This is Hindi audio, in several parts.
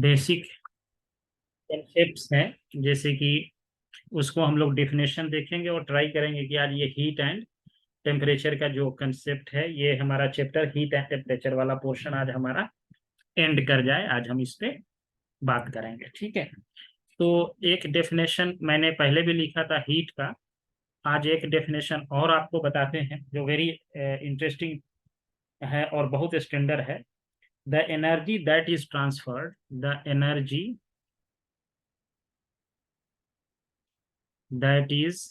बेसिक कॉन्सेप्ट्स हैं, जैसे कि उसको हम लोग डेफिनेशन देखेंगे और ट्राई करेंगे कि यार ये हीट एंड टेम्परेचर का जो कंसेप्ट है, ये हमारा चैप्टर हीट एंड टेम्परेचर वाला पोर्शन आज हमारा एंड कर जाए। आज हम इस पे बात करेंगे, ठीक है। तो एक डेफिनेशन मैंने पहले भी लिखा था हीट का, आज एक डेफिनेशन और आपको बताते हैं जो वेरी इंटरेस्टिंग है और बहुत स्टैंडर्ड है। The energy that is transferred, the energy that is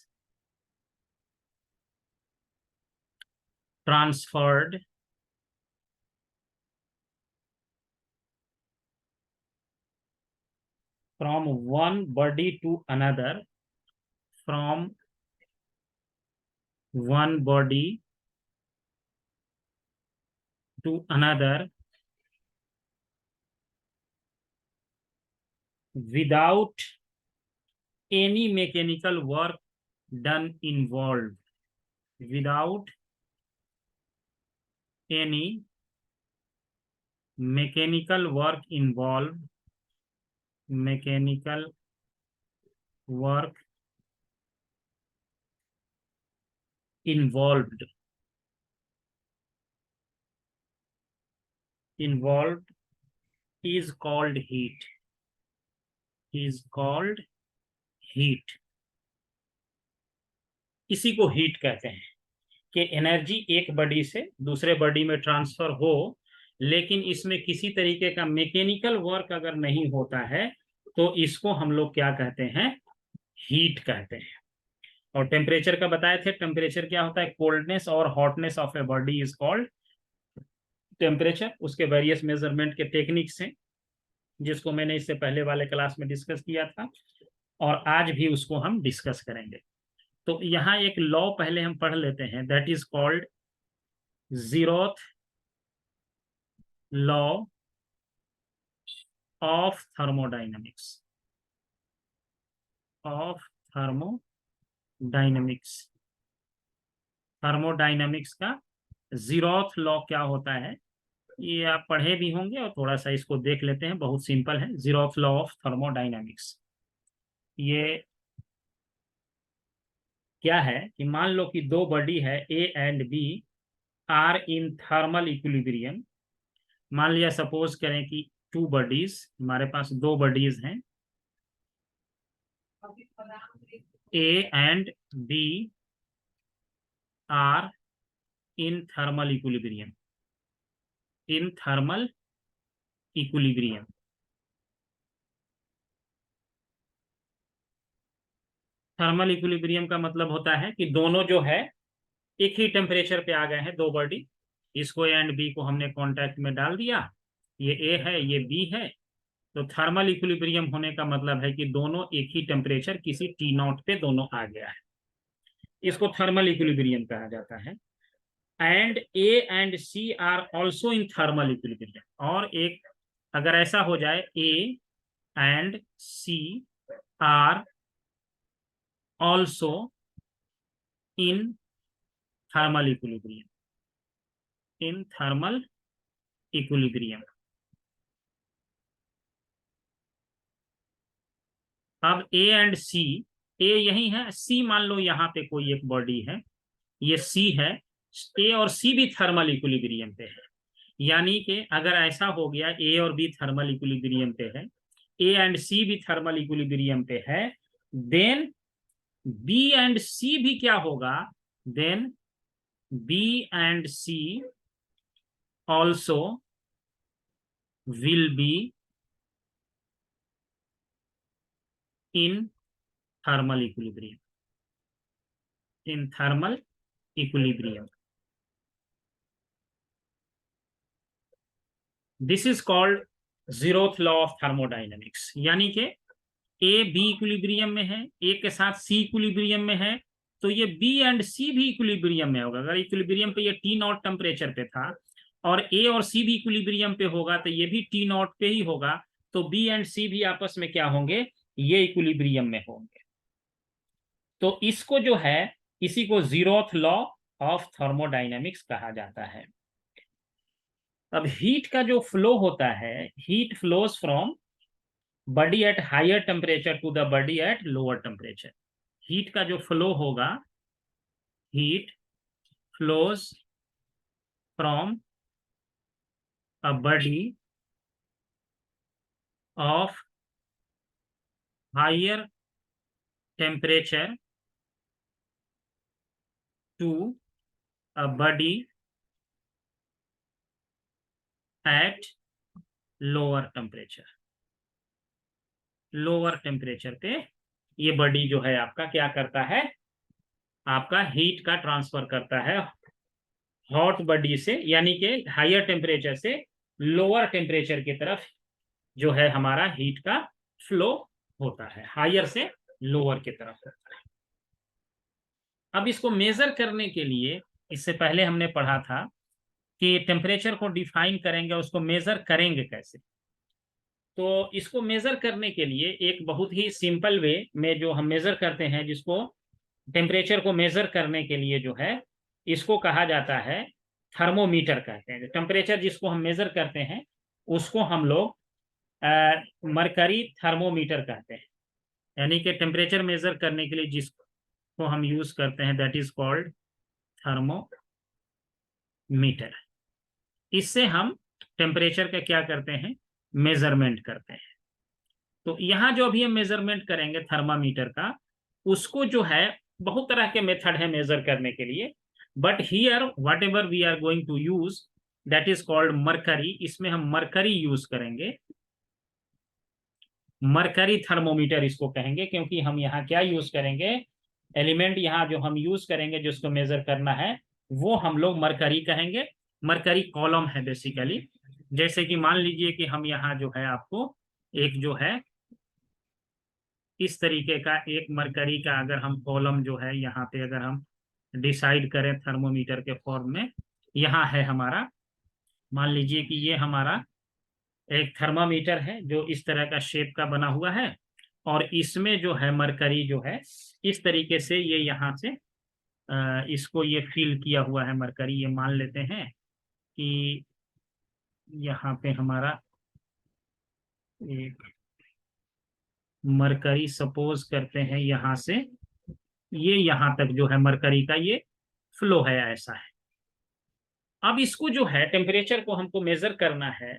transferred from one body to another, from one body to another without any mechanical work done involved, without any mechanical work involved, mechanical work involved, involved is called heat, is called heat। इसी को हीट कहते हैं कि एनर्जी एक बॉडी से दूसरे बॉडी में ट्रांसफर हो, लेकिन इसमें किसी तरीके का मैकेनिकल वर्क अगर नहीं होता है तो इसको हम लोग क्या कहते हैं, हीट कहते हैं। और टेम्परेचर का बताए थे, टेम्परेचर क्या होता है, कोल्डनेस और hotness of a body is called temperature. उसके वेरियस मेजरमेंट के टेक्निक्स हैं जिसको मैंने इससे पहले वाले क्लास में डिस्कस किया था और आज भी उसको हम डिस्कस करेंगे। तो यहाँ एक लॉ पहले हम पढ़ लेते हैं, that is called zeroth law of thermodynamics, of thermodynamics. Thermodynamics का जीरोथ लॉ क्या होता है, ये आप पढ़े भी होंगे और थोड़ा सा इसको देख लेते हैं, बहुत सिंपल है। जीरोथ लॉ ऑफ थर्मोडाइनमिक्स ये क्या है कि मान लो कि दो बॉडी है A and B are in thermal equilibrium. मान लिया सपोज करें कि टू बॉडीज, हमारे पास दो बॉडीज हैं A and B are in thermal equilibrium, in thermal equilibrium. Thermal equilibrium का मतलब होता है कि दोनों जो है एक ही टेम्परेचर पे आ गए हैं, दो बॉडी। इसको ए एंड बी को हमने कांटेक्ट में डाल दिया, ये ए है ये बी है, तो थर्मल इक्विलिब्रियम होने का मतलब है कि दोनों एक ही टेम्परेचर किसी टी नॉट पे दोनों आ गया है, इसको थर्मल इक्विलिब्रियम कहा जाता है। And A and C are also in thermal equilibrium, और एक अगर ऐसा हो जाए A and C are also in thermal equilibrium, in thermal equilibrium. अब ए एंड सी, ए यही है, सी मान लो यहाँ पे कोई एक बॉडी है, ये सी है, ए और सी भी थर्मल इक्विलिब्रियम पे है। यानी कि अगर ऐसा हो गया ए और बी थर्मल इक्विलिब्रियम पे है, ए एंड सी भी थर्मल इक्विलिब्रियम पे है, देन बी एंड सी भी क्या होगा, then B and C also will be in thermal equilibrium, in thermal equilibrium. This is called zeroth law of thermodynamics. यानी कि ए बी इक्विलिब्रियम में है, ए के साथ सी इक्विलिब्रियम में है, तो ये बी एंड सी भी इक्विलिब्रियम में होगा। अगर इक्विलिब्रियम पे ये टी नॉट टेम्परेचर पे था और ए और सी भी इक्विलिब्रियम पे होगा तो ये भी टी नॉट पे ही होगा, तो बी एंड सी भी आपस में क्या होंगे, ये इक्विलिब्रियम में होंगे। तो इसको जो है, इसी को जीरोथ लॉ ऑफ थर्मोडाइनमिक्स कहा जाता है। अब हीट का जो फ्लो होता है, heat flows from body at higher temperature to the body at lower temperature. Heat का जो फ्लो होगा, heat flows from a body of higher temperature to a body at lower temperature. Lower temperature पे ये बॉडी जो है आपका क्या करता है, आपका हीट का ट्रांसफर करता है हॉट बॉडी से, यानी कि हायर टेम्परेचर से लोअर टेम्परेचर की तरफ जो है हमारा हीट का फ्लो होता है, हायर से लोअर की तरफ होता है। अब इसको मेजर करने के लिए, इससे पहले हमने पढ़ा था कि टेम्परेचर को डिफाइन करेंगे, उसको मेजर करेंगे कैसे। तो इसको मेजर करने के लिए एक बहुत ही सिंपल वे में जो हम मेजर करते हैं, जिसको टेम्परेचर को मेजर करने के लिए जो है इसको कहा जाता है थर्मोमीटर कहते हैं। टेम्परेचर जिसको हम मेजर करते हैं उसको हम लोग मरकरी थर्मोमीटर कहते हैं। यानी कि टेम्परेचर मेजर करने के लिए जिसको हम यूज करते हैं दैट इज कॉल्ड थर्मोमीटर। इससे हम टेम्परेचर का क्या करते हैं, मेजरमेंट करते हैं। तो यहाँ जो अभी हम मेजरमेंट करेंगे थर्मामीटर का, उसको जो है बहुत तरह के मेथड है मेजर करने के लिए, but here whatever we are going to use that is called mercury. इसमें हम मरकरी यूज करेंगे, मरकरी थर्मोमीटर इसको कहेंगे, क्योंकि हम यहाँ क्या यूज करेंगे, एलिमेंट यहाँ जो हम यूज करेंगे जिसको मेजर करना है वो हम लोग मरकरी कहेंगे। मरकरी कॉलम है बेसिकली। जैसे कि मान लीजिए कि हम यहाँ जो है आपको एक जो है इस तरीके का एक मरकरी का अगर हम कॉलम जो है यहाँ पे अगर हम डिसाइड करें थर्मोमीटर के फॉर्म में, यहाँ है हमारा, मान लीजिए कि ये हमारा एक थर्मामीटर है जो इस तरह का शेप का बना हुआ है, और इसमें जो है मरकरी जो है इस तरीके से ये यहाँ से इसको ये फिल किया हुआ है मरकरी। ये मान लेते हैं कि यहाँ पे हमारा एक मरकरी सपोज करते हैं यहाँ से ये यहाँ तक जो है मरकरी का ये फ्लो है, ऐसा है। अब इसको जो है टेम्परेचर को हमको मेजर करना है,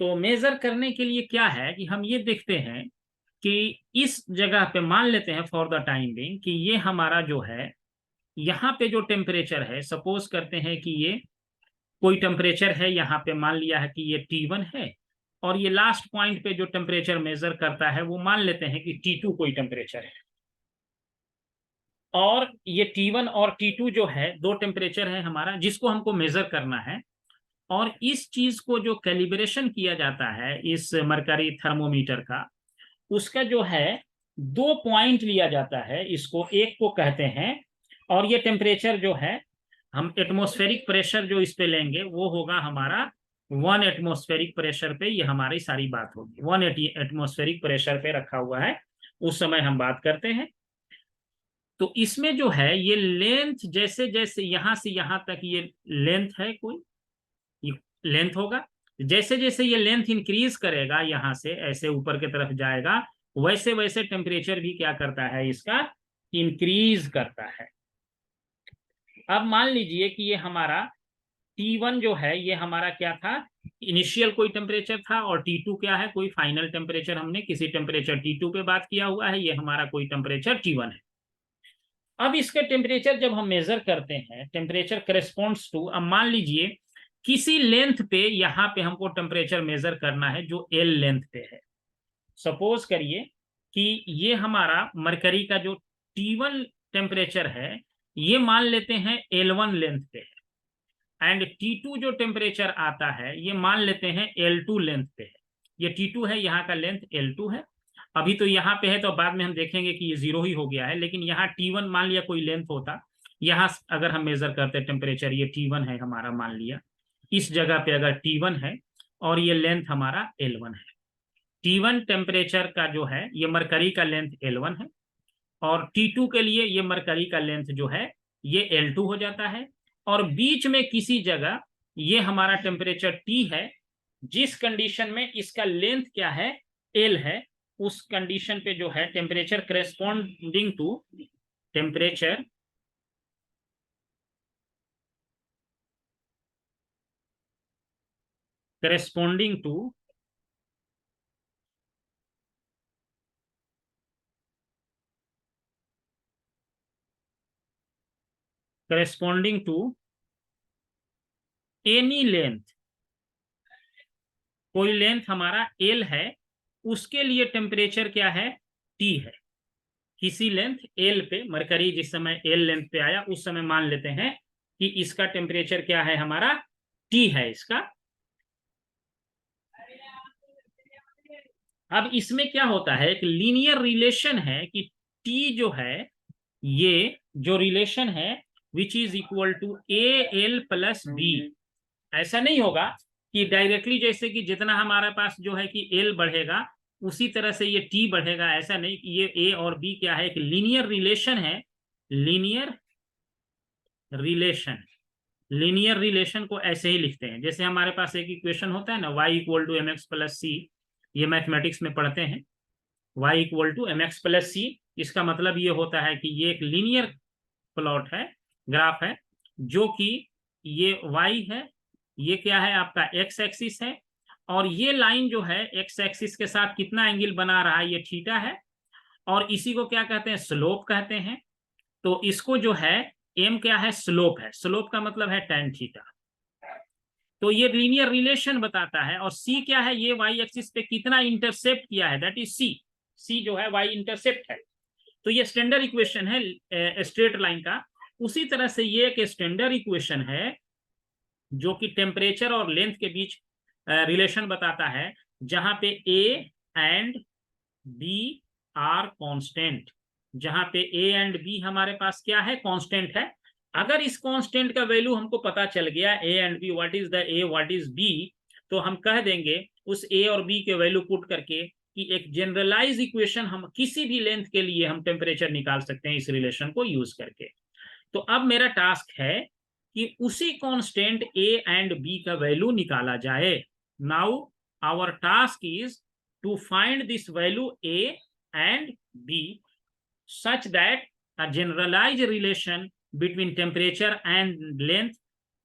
तो मेजर करने के लिए क्या है कि हम ये देखते हैं कि इस जगह पे मान लेते हैं फॉर द टाइम बिंग कि ये हमारा जो है यहाँ पे जो टेम्परेचर है, सपोज करते हैं कि ये कोई टेम्परेचर है, यहाँ पे मान लिया है कि ये T1 है, और ये लास्ट पॉइंट पे जो टेम्परेचर मेजर करता है वो मान लेते हैं कि T2 कोई टेम्परेचर है। और ये T1 और T2 जो है दो टेम्परेचर है हमारा जिसको हमको मेजर करना है। और इस चीज को जो कैलिब्रेशन किया जाता है इस मरकरी थर्मोमीटर का, उसका जो है दो पॉइंट लिया जाता है, इसको एक को कहते हैं, और ये टेम्परेचर जो है हम एटमॉस्फेरिक प्रेशर जो इस पे लेंगे वो होगा हमारा 1 एटमॉस्फेरिक प्रेशर पे, ये हमारी सारी बात होगी 1 एटमॉस्फेरिक प्रेशर पे रखा हुआ है, उस समय हम बात करते हैं। तो इसमें जो है ये लेंथ जैसे जैसे यहां से यहां तक ये लेंथ है, कोई ये लेंथ होगा, जैसे जैसे ये लेंथ इंक्रीज करेगा यहाँ से ऐसे ऊपर की तरफ जाएगा, वैसे वैसे टेम्परेचर भी क्या करता है इसका इंक्रीज करता है। अब मान लीजिए कि ये हमारा T1 जो है ये हमारा क्या था, इनिशियल कोई टेम्परेचर था, और T2 क्या है, कोई फाइनल टेम्परेचर, हमने किसी टेम्परेचर T2 पे बात किया हुआ है, ये हमारा कोई टेम्परेचर T1 है। अब इसका टेम्परेचर जब हम मेजर करते हैं, टेम्परेचर करेस्पॉन्ड्स टू, अब मान लीजिए किसी लेंथ पे यहाँ पे हमको टेम्परेचर मेजर करना है जो L लेंथ पे है। सपोज करिए कि ये हमारा मरकरी का जो T1 टेम्परेचर है ये मान लेते हैं L1 लेंथ पे है, एंड T2 जो टेम्परेचर आता है ये मान लेते हैं L2 लेंथ पे है। ये T2 है, यहाँ का लेंथ L2 है। अभी तो यहाँ पे है तो बाद में हम देखेंगे कि ये जीरो ही हो गया है, लेकिन यहाँ T1 मान लिया कोई लेंथ होता, यहाँ अगर हम मेजर करते टेम्परेचर, ये T1 है हमारा, मान लिया इस जगह पे अगर T1 है और ये लेंथ हमारा L1 है। T1 टेम्परेचर का जो है ये मरकरी का लेंथ L1 है, और T2 के लिए ये मरकरी का लेंथ जो है ये L2 हो जाता है, और बीच में किसी जगह ये हमारा टेम्परेचर T है, जिस कंडीशन में इसका लेंथ क्या है एल है, उस कंडीशन पे जो है temperature corresponding to temperature corresponding to any length, कोई लेंथ हमारा एल है, उसके लिए टेम्परेचर क्या है, टी है। किसी लेंथ एल पे, मरकरी जिस समय एल लेंथ पे आया उस समय मान लेते हैं कि इसका टेम्परेचर क्या है, हमारा टी है इसका। अब इसमें क्या होता है, एक लीनियर रिलेशन है कि टी जो है, ये जो रिलेशन है which is equal to A L plus B. ऐसा नहीं होगा कि डायरेक्टली जैसे कि जितना हमारे पास जो है कि एल बढ़ेगा उसी तरह से ये टी बढ़ेगा, ऐसा नहीं। ये ए और बी क्या है, एक लीनियर रिलेशन है। लीनियर रिलेशन, लीनियर रिलेशन को ऐसे ही लिखते हैं, जैसे हमारे पास एक इक्वेशन होता है ना, y equal to M X plus C, ये मैथमेटिक्स में पढ़ते हैं, y equal to M X plus C. इसका मतलब ये होता है कि ये एक लीनियर प्लॉट है, ग्राफ है, जो कि ये y है, ये क्या है आपका x एक्सिस है, और ये लाइन जो है x एक्सिस के साथ कितना एंगल बना रहा है, ये थीटा है, और इसी को क्या कहते हैं, स्लोप कहते हैं। तो इसको जो है m क्या है, स्लोप है, स्लोप का मतलब है tan थीटा। तो ये लीनियर रिलेशन बताता है। और c क्या है, ये y एक्सिस पे कितना इंटरसेप्ट किया है, दैट इज c। c जो है y इंटरसेप्ट है। तो ये स्टैंडर्ड इक्वेशन है स्ट्रेट लाइन का। उसी तरह से ये एक स्टैंडर्ड इक्वेशन है जो कि टेम्परेचर और लेंथ के बीच रिलेशन बताता है, जहां पे A and B are constant, जहां पे ए एंड बी हमारे पास क्या है, कांस्टेंट है। अगर इस कांस्टेंट का वैल्यू हमको पता चल गया, A and B, what is the A what is B, तो हम कह देंगे उस ए और बी के वैल्यू पुट करके कि एक जनरलाइज इक्वेशन हम किसी भी लेंथ के लिए हम टेम्परेचर निकाल सकते हैं इस रिलेशन को यूज करके। तो अब मेरा टास्क है कि उसी कांस्टेंट ए एंड बी का वैल्यू निकाला जाए। Now our task is to find this value A and B such that a generalized relation between temperature and length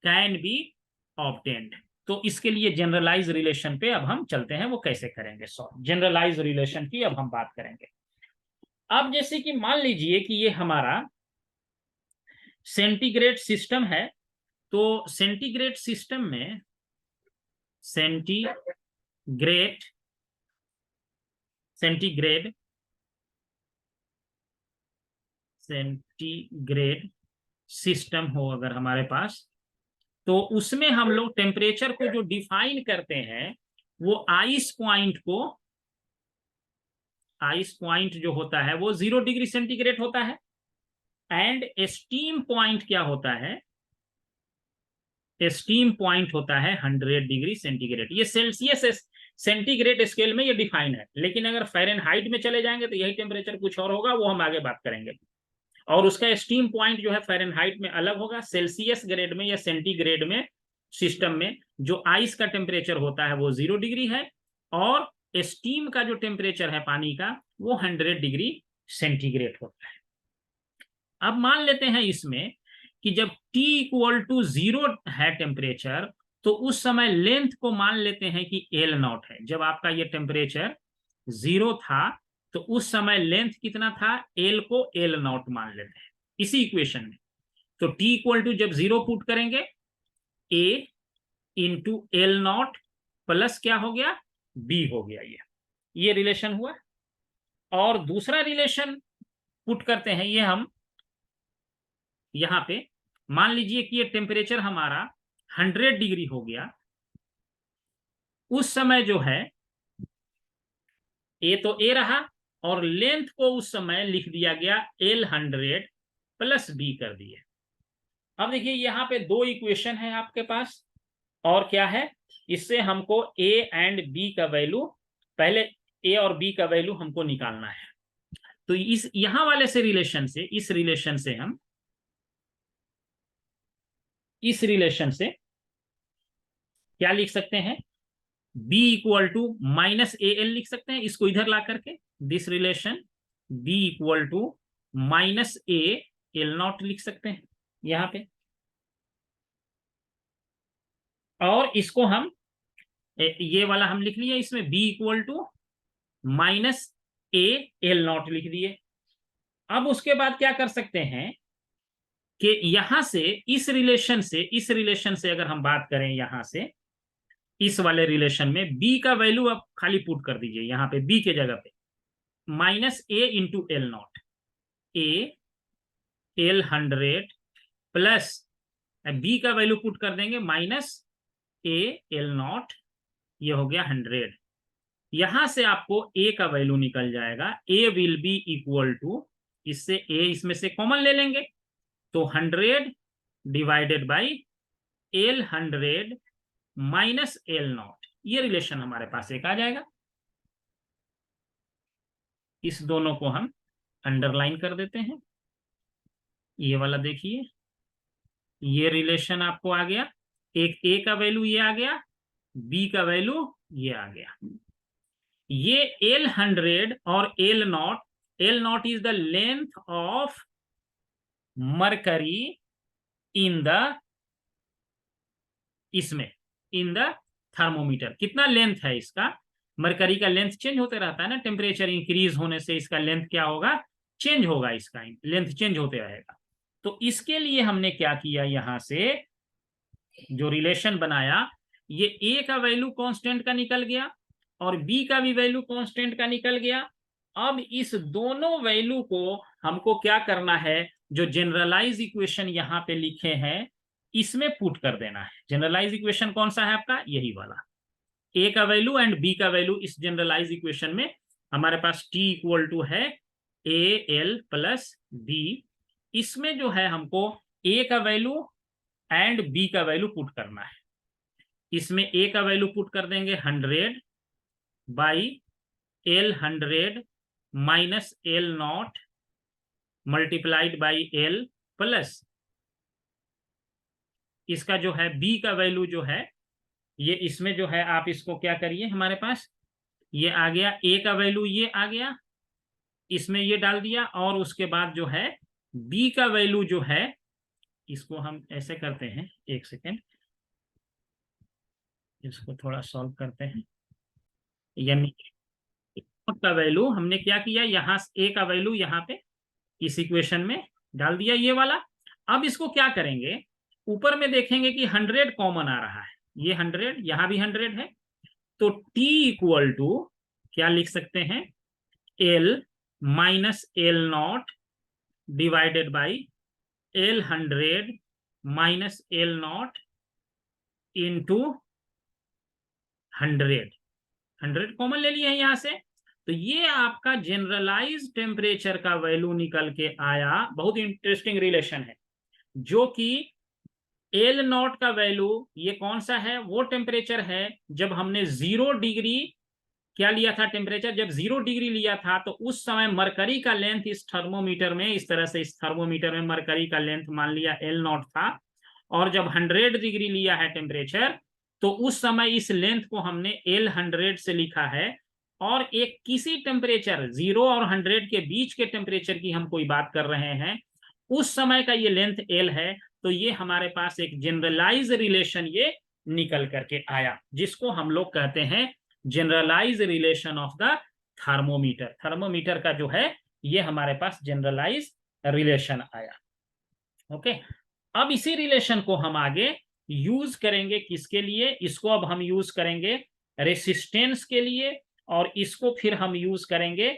can be obtained। तो इसके लिए जनरलाइज रिलेशन पे अब हम चलते हैं, वो कैसे करेंगे, जनरलाइज रिलेशन की अब हम बात करेंगे। अब जैसे कि मान लीजिए कि ये हमारा सेंटीग्रेड सिस्टम है, तो सेंटीग्रेड सिस्टम में सेंटीग्रेड सेंटीग्रेड सेंटीग्रेड सिस्टम हो अगर हमारे पास, तो उसमें हम लोग टेम्परेचर को जो डिफाइन करते हैं वो आइस पॉइंट जो होता है वो 0 डिग्री सेंटीग्रेड होता है। एंड स्टीम पॉइंट क्या होता है, स्टीम पॉइंट होता है 100 डिग्री सेंटीग्रेड। ये सेल्सियस सेंटीग्रेड स्केल में ये डिफाइन है, लेकिन अगर फ़ारेनहाइट में चले जाएंगे तो यही टेम्परेचर कुछ और होगा, वो हम आगे बात करेंगे। और उसका स्टीम पॉइंट जो है फ़ारेनहाइट में अलग होगा। सेल्सियस ग्रेड में या सेंटीग्रेड में सिस्टम में जो आइस का टेम्परेचर होता है वो 0 डिग्री है, और स्टीम का जो टेम्परेचर है पानी का वो 100 डिग्री सेंटीग्रेड होता है। अब मान लेते हैं इसमें कि जब T इक्वल टू 0 है टेम्परेचर, तो उस समय लेंथ को मान लेते हैं कि L नॉट है। जब आपका ये टेम्परेचर 0 था तो उस समय लेंथ कितना था, L को L नॉट मान लेते हैं इसी इक्वेशन में। तो T इक्वल टू जब 0 पुट करेंगे, A into L not plus क्या हो गया, B हो गया। ये रिलेशन हुआ। और दूसरा रिलेशन पुट करते हैं, ये हम यहां पे मान लीजिए कि ये टेम्परेचर हमारा 100 डिग्री हो गया। उस समय जो है ए तो ए रहा, और लेंथ को उस समय लिख दिया गया L100 प्लस बी कर दिए। अब देखिए यहां पे दो इक्वेशन है आपके पास, और क्या है, इससे हमको ए एंड बी का वैल्यू, पहले ए और बी का वैल्यू हमको निकालना है। तो इस यहां वाले से रिलेशन से, इस रिलेशन से हम इस रिलेशन से क्या लिख सकते हैं, B equal to minus A L लिख सकते हैं इसको इधर ला करके, this relation B equal to minus A L not लिख सकते हैं यहां पे, और इसको हम ये वाला हम लिख लिए इसमें B equal to minus A L not लिख दिए। अब उसके बाद क्या कर सकते हैं कि यहां से इस रिलेशन से अगर हम बात करें, यहां से इस वाले रिलेशन में B का वैल्यू आप खाली पुट कर दीजिए यहां पे, B के जगह पे minus A into L not, A L 100 plus B का वैल्यू पुट कर देंगे माइनस ए एल नॉट, ये हो गया 100। यहां से आपको A का वैल्यू निकल जाएगा, A will be equal to, इससे A इसमें से कॉमन ले लेंगे तो 100 divided by L 100 minus L not, ये रिलेशन हमारे पास एक आ जाएगा। इस दोनों को हम अंडरलाइन कर देते हैं, ये वाला देखिए, ये रिलेशन आपको आ गया, एक ए का वैल्यू ये आ गया, बी का वैल्यू ये आ गया। ये एल 100 और L not is the length of mercury in the, इसमें इन द थर्मोमीटर, कितना लेंथ है इसका, मरकरी का लेंथ चेंज होते रहता है ना, टेम्परेचर इंक्रीज होने से इसका लेंथ क्या होगा, चेंज होगा, इसका लेंथ चेंज होते रहेगा। तो इसके लिए हमने क्या किया, यहां से जो रिलेशन बनाया, ये ए का वैल्यू कांस्टेंट का निकल गया और बी का भी वैल्यू कांस्टेंट का निकल गया। अब इस दोनों वैल्यू को हमको क्या करना है, जो जनरलाइज इक्वेशन यहां पे लिखे हैं इसमें पुट कर देना है। जनरलाइज इक्वेशन कौन सा है आपका, यही वाला, ए का वैल्यू एंड बी का वैल्यू इस जनरलाइज इक्वेशन में हमारे पास टी इक्वल टू है ए एल प्लस बी, इसमें जो है हमको ए का वैल्यू एंड बी का वैल्यू पुट करना है। इसमें ए का वैल्यू पुट कर देंगे 100 by L 100 minus L not multiplied by L plus, इसका जो है बी का वैल्यू जो है ये, इसमें जो है आप इसको क्या करिए, हमारे पास ये आ गया, ए का वैल्यू ये आ गया, इसमें ये डाल दिया, और उसके बाद जो है बी का वैल्यू जो है, इसको हम ऐसे करते हैं, एक सेकेंड, इसको थोड़ा सॉल्व करते हैं। यानी का वैल्यू हमने क्या किया, यहां ए का वैल्यू यहाँ पे इस इक्वेशन में डाल दिया, ये वाला। अब इसको क्या करेंगे, ऊपर में देखेंगे कि 100 कॉमन आ रहा है, ये 100, यहां भी 100 है, तो T इक्वल टू क्या लिख सकते हैं, L minus L not divided by L 100 minus L not into 100 common ले लिए हैं यहां से। तो ये आपका जनरलाइज टेम्परेचर का वैल्यू निकल के आया। बहुत इंटरेस्टिंग रिलेशन है, जो कि एल नॉट का वैल्यू ये कौन सा है, वो टेम्परेचर है जब हमने 0 डिग्री क्या लिया था टेम्परेचर, जब 0 डिग्री लिया था तो उस समय मरकरी का लेंथ इस थर्मोमीटर में, इस तरह से इस थर्मोमीटर में मरकरी का लेंथ मान लिया एल नॉट था, और जब 100 डिग्री लिया है टेम्परेचर तो उस समय इस लेंथ को हमने एल 100 से लिखा है। और एक किसी टेम्परेचर 0 और 100 के बीच के टेम्परेचर की हम कोई बात कर रहे हैं, उस समय का ये लेंथ एल है, तो ये हमारे पास एक जनरलाइज रिलेशन ये निकल करके आया, जिसको हम लोग कहते हैं generalise relation of the thermometer. Thermometer का जो है ये हमारे पास जनरलाइज रिलेशन आया। ओके, अब इसी रिलेशन को हम आगे यूज करेंगे किसके लिए, इसको अब हम यूज करेंगे रेसिस्टेंस के लिए, और इसको फिर हम यूज करेंगे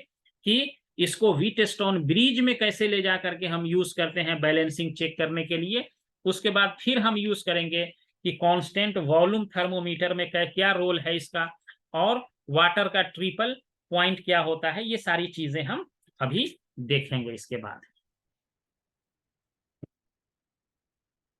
कि इसको व्हीटस्टोन ब्रिज में कैसे ले जा करके हम यूज करते हैं बैलेंसिंग चेक करने के लिए। उसके बाद फिर हम यूज करेंगे कि कांस्टेंट वॉल्यूम थर्मोमीटर में क्या रोल है इसका, और वाटर का ट्रिपल पॉइंट क्या होता है, ये सारी चीजें हम अभी देखेंगे इसके बाद।